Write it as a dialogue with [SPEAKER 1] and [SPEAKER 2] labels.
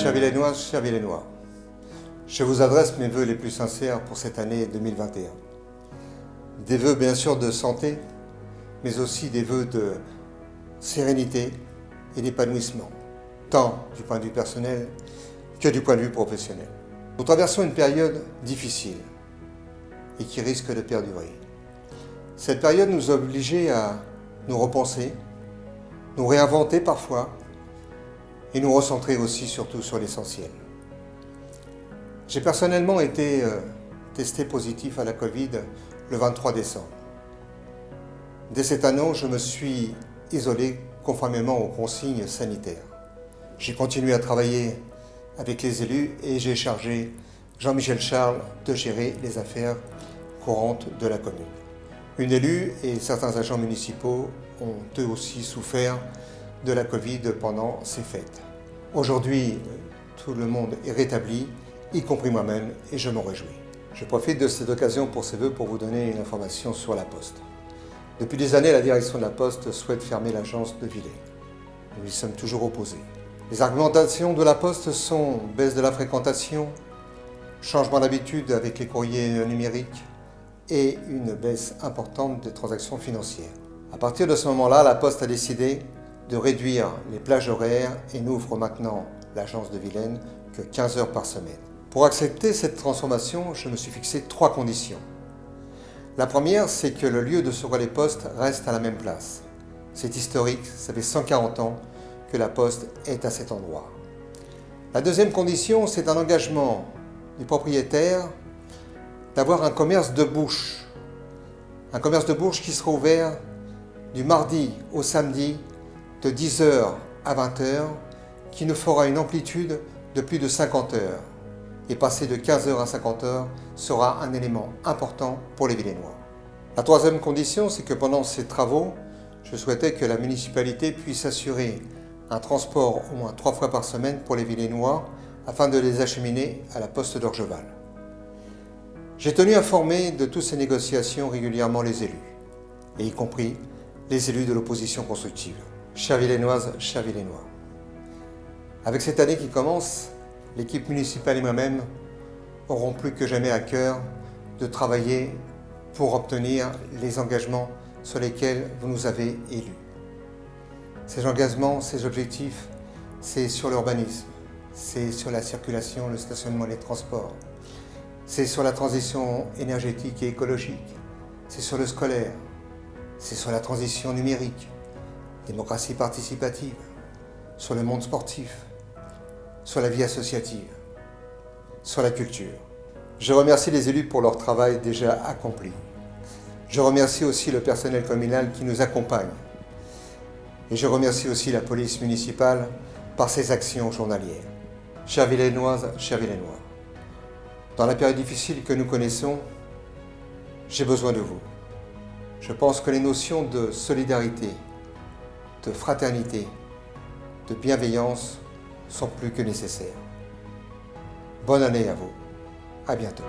[SPEAKER 1] Chers Villennoises, chers Villennois, je vous adresse mes vœux les plus sincères pour cette année 2021. Des vœux bien sûr de santé, mais aussi des vœux de sérénité et d'épanouissement, tant du point de vue personnel que du point de vue professionnel. Nous traversons une période difficile et qui risque de perdurer. Cette période nous a obligés à nous repenser, nous réinventer parfois et nous recentrer aussi surtout sur l'essentiel. J'ai personnellement été testé positif à la Covid le 23 décembre. Dès cette annonce, je me suis isolé conformément aux consignes sanitaires. J'ai continué à travailler avec les élus et j'ai chargé Jean-Michel Charles de gérer les affaires courantes de la commune. Une élue et certains agents municipaux ont eux aussi souffert de la Covid pendant ces fêtes. Aujourd'hui, tout le monde est rétabli, y compris moi-même, et je m'en réjouis. Je profite de cette occasion pour ces vœux pour vous donner une information sur la Poste. Depuis des années, la direction de la Poste souhaite fermer l'agence de Villers. Nous y sommes toujours opposés. Les argumentations de la Poste sont baisse de la fréquentation, changement d'habitude avec les courriers numériques et une baisse importante des transactions financières. À partir de ce moment-là, la Poste a décidé de réduire les plages horaires et n'ouvre maintenant l'agence de Villaines que 15 heures par semaine. Pour accepter cette transformation, je me suis fixé 3 conditions. La première, c'est que le lieu de secours des postes reste à la même place. C'est historique, ça fait 140 ans que la Poste est à cet endroit. La deuxième condition, c'est un engagement du propriétaire d'avoir un commerce de bouche. Un commerce de bouche qui sera ouvert du mardi au samedi de 10h à 20h, qui nous fera une amplitude de plus de 50 heures. Et passer de 15h à 50 heures sera un élément important pour les Villennois. La troisième condition, c'est que pendant ces travaux, je souhaitais que la municipalité puisse assurer un transport au moins 3 fois par semaine pour les Villennois afin de les acheminer à la Poste d'Orgeval. J'ai tenu à informer de toutes ces négociations régulièrement les élus, et y compris les élus de l'opposition constructive. Chères Villennoises, chers Villennois, avec cette année qui commence, l'équipe municipale et moi-même auront plus que jamais à cœur de travailler pour obtenir les engagements sur lesquels vous nous avez élus. Ces engagements, ces objectifs, c'est sur l'urbanisme, c'est sur la circulation, le stationnement et les transports, c'est sur la transition énergétique et écologique, c'est sur le scolaire, c'est sur la transition numérique, démocratie participative, sur le monde sportif, sur la vie associative, sur la culture. Je remercie les élus pour leur travail déjà accompli. Je remercie aussi le personnel communal qui nous accompagne. Et je remercie aussi la police municipale par ses actions journalières. Chères Villennoises, chers Villennois, dans la période difficile que nous connaissons, j'ai besoin de vous. Je pense que les notions de solidarité, de fraternité, de bienveillance sont plus que nécessaires. Bonne année à vous. À bientôt.